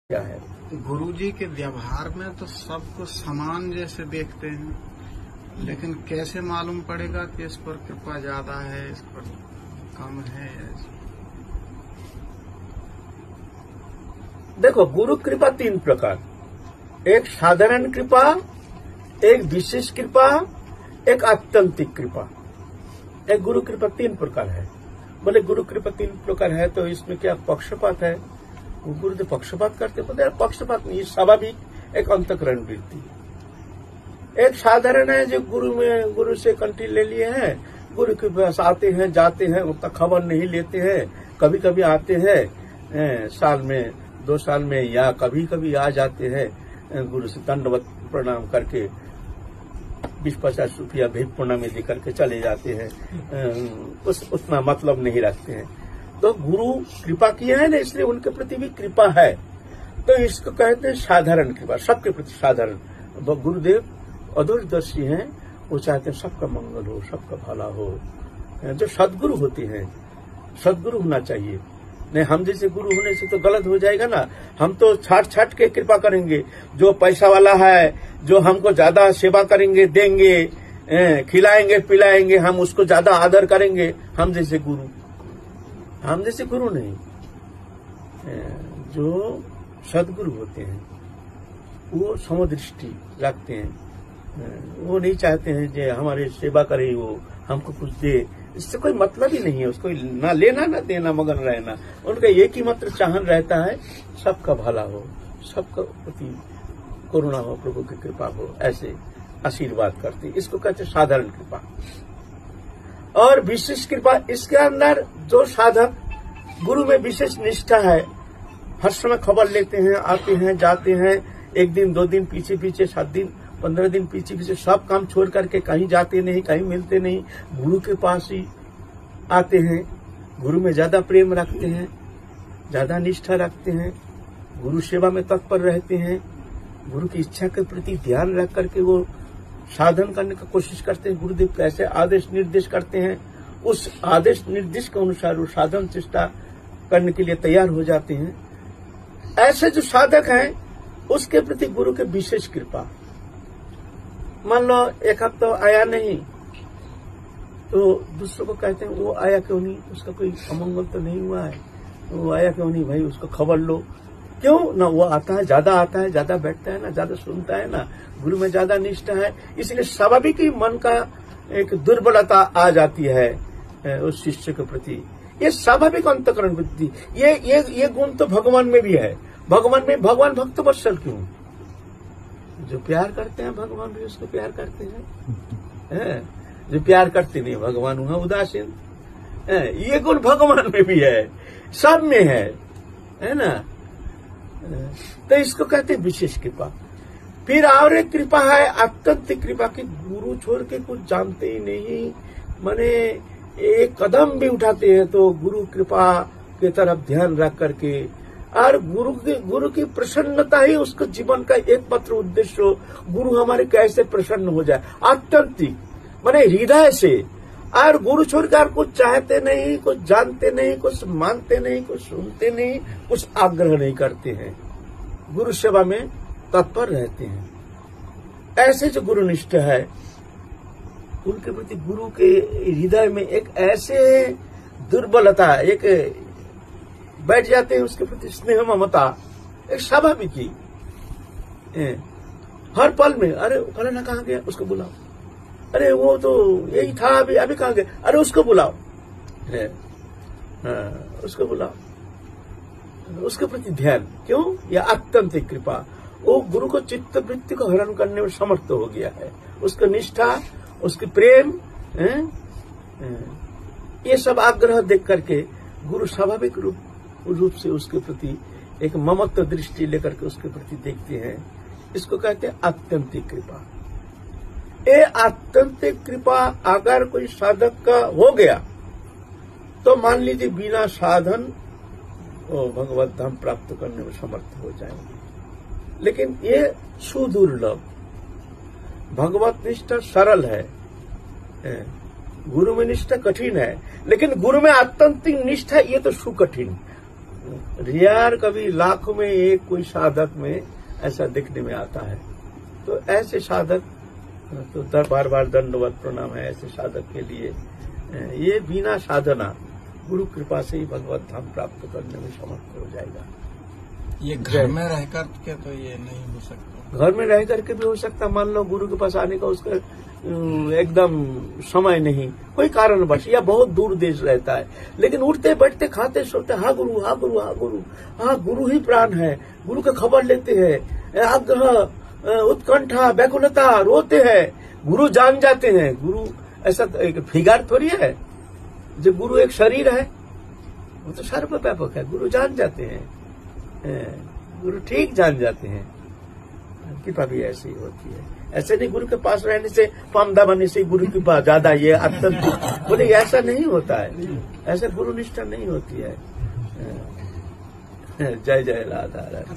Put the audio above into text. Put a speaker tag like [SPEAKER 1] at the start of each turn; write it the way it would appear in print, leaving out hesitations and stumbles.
[SPEAKER 1] क्या है?
[SPEAKER 2] गुरुजी के व्यवहार में तो सबको समान जैसे देखते हैं, लेकिन कैसे मालूम पड़ेगा कि इस पर कृपा ज्यादा है, इस पर कम है?
[SPEAKER 1] देखो, गुरु कृपा तीन प्रकार, एक साधारण कृपा, एक विशेष कृपा, एक आत्यंतिक कृपा। एक गुरु कृपा तीन प्रकार है। बोले गुरु कृपा तीन प्रकार है तो इसमें क्या पक्षपात है? गुरुदेव पक्षपात करते बोले पक्षपात नहीं, स्वाभाविक एक अंतःकरण वृत्ति। एक साधारण है जो गुरु से कंठी ले लिए हैं, गुरु के पास आते हैं जाते हैं, उतना खबर नहीं लेते हैं, कभी कभी आते हैं साल में 2 साल में, या कभी कभी आ जाते हैं गुरु से दंडवत प्रणाम करके 20-50 रुपया भेंट प्रणामी दे करके चले जाते हैं, उतना मतलब नहीं रखते हैं। तो गुरु कृपा किया है ना, इसलिए उनके प्रति भी कृपा है, तो इसको कहते हैं साधारण कृपा, सबके प्रति साधारण। गुरुदेव अदूरदर्शी हैं, वो चाहते हैं सबका मंगल हो, सबका भला हो। जो सदगुरु होते हैं, सदगुरु होना चाहिए। नहीं हम जैसे गुरु होने से तो गलत हो जाएगा ना। हम तो छाट के कृपा करेंगे, जो पैसा वाला है, जो हमको ज्यादा सेवा करेंगे, देंगे, खिलाएंगे पिलाएंगे, हम उसको ज्यादा आदर करेंगे। हम जैसे गुरु नहीं। जो सदगुरु होते हैं वो समदृष्टि रखते हैं, वो नहीं चाहते हैं जो हमारे सेवा करे, वो हमको कुछ दे, इससे कोई मतलब ही नहीं है। उसको ना लेना ना देना, मगन रहना। उनका एक ही मात्र चाहन रहता है, सबका भला हो, सबका प्रति करुणा हो, प्रभु की कृपा हो, ऐसे आशीर्वाद करते। इसको कहते हैं साधारण कृपा। और विशेष कृपा, इसके अंदर जो साधक गुरु में विशेष निष्ठा है, हर समय खबर लेते हैं, आते हैं जाते हैं, 1 दिन 2 दिन पीछे 7 दिन 15 दिन पीछे सब काम छोड़ करके कहीं जाते नहीं, कहीं मिलते नहीं, गुरु के पास ही आते हैं, गुरु में ज्यादा प्रेम रखते हैं, ज्यादा निष्ठा रखते हैं, गुरु सेवा में तत्पर रहते हैं, गुरु की इच्छा के प्रति ध्यान रख करके वो साधन करने की कोशिश करते हैं। गुरुदेव कैसे आदेश निर्देश करते हैं, उस आदेश निर्देश के अनुसार वो साधन चेष्टा करने के लिए तैयार हो जाते हैं। ऐसे जो साधक हैं उसके प्रति गुरु के विशेष कृपा। मान लो एक हफ्ता आया नहीं तो दूसरों को कहते हैं वो आया क्यों नहीं, उसका कोई अमंगल तो नहीं हुआ है, वो आया क्यों नहीं भाई, उसको खबर लो। क्यों ना, वो आता है, ज्यादा बैठता है ना, ज्यादा सुनता है ना, गुरु में ज्यादा निष्ठा है, इसलिए स्वाभाविक ही मन का एक दुर्बलता आ जाती है उस शिष्य के प्रति। ये स्वाभाविक अंतःकरण वृत्ति, ये गुण तो भगवान में भी है। भगवान भक्त वत्सल क्यों? जो प्यार करते हैं भगवान भी उसको प्यार करते हैं, जो प्यार करते नहीं भगवान हुआ उदासीन। ये गुण भगवान में भी है, सब में है ना। तो इसको कहते हैं विशेष कृपा। फिर और एक कृपा है आत्यंतिक कृपा की, गुरु छोड़ के कुछ जानते ही नहीं, माने एक कदम भी उठाते हैं तो गुरु कृपा की तरफ ध्यान रख करके, और गुरु की प्रसन्नता ही उसके जीवन का एकमात्र उद्देश्य हो। गुरु हमारे कैसे प्रसन्न हो जाए, आत्यंतिक माने हृदय से। और गुरु छोड़कर कुछ चाहते नहीं, कुछ जानते नहीं, कुछ मानते नहीं, कुछ सुनते नहीं, कुछ आग्रह नहीं करते हैं, गुरु सेवा में तत्पर रहते हैं। ऐसे जो गुरुनिष्ठ है उनके प्रति गुरु के हृदय में एक ऐसे दुर्बलता, एक बैठ जाते हैं, उसके प्रति स्नेह ममता एक स्वाभाविक ही। हर पल में अरे फलाना कहाँ गया, उसको बुलाओ, अरे वो तो यही था, अभी कहाँ गया, अरे उसको बुलाओ, उसको बुलाओ, उसके प्रति ध्यान। क्यों? यह आत्यंतिक कृपा, वो गुरु को चित्त वृत्ति को हरण करने में समर्थ हो गया है। उसका निष्ठा, उसकी प्रेम, ये सब आग्रह देख करके गुरु स्वाभाविक रूप से उसके प्रति एक ममत्व दृष्टि लेकर के उसके प्रति देखते हैं। इसको कहते हैं आत्यंतिक कृपा। ये आत्यंतिक कृपा अगर कोई साधक का हो गया तो मान लीजिए बिना साधन वो भगवत धाम प्राप्त करने में समर्थ हो जाएंगे। लेकिन ये सुदुर्लभ। भगवत निष्ठा सरल है, गुरु में निष्ठा कठिन है, लेकिन गुरु में आत्यंतिक निष्ठा ये तो सुकठिन। रेयर कभी लाखों में एक कोई साधक में ऐसा दिखने में आता है। तो ऐसे साधक तो बार बार दंडवत प्रणाम है ऐसे साधक के लिए। ये बिना साधना गुरु कृपा से ही भगवत धाम प्राप्त करने में समर्थ हो जाएगा।
[SPEAKER 2] ये घर में रह कर के तो ये नहीं हो सकता।
[SPEAKER 1] घर में रह करके भी हो सकता। मान लो गुरु के पास आने का उसका एकदम समय नहीं, कोई कारणवश या बहुत दूर देश रहता है, लेकिन उठते बैठते खाते सोते हाँ गुरु हाँ गुरु हाँ गुरु, हाँ गुरु ही प्राण है। गुरु का खबर लेते हैं, आग्रह उत्कंठा व्याकुलता रोते हैं, गुरु जान जाते हैं। गुरु ऐसा एक फिगर थोड़ी है, जो गुरु एक शरीर है, वो तो सर्वव्यापक है। गुरु जान जाते हैं, गुरु ठीक जान जाते हैं। कृपा भी ऐसी होती है। ऐसे नहीं गुरु के पास रहने से पामदा बनने से गुरु की पास ज्यादा ये अत्यंत बोले, ऐसा नहीं होता है। ऐसा गुरु निष्ठा नहीं होती है। जय जय राधा राधा।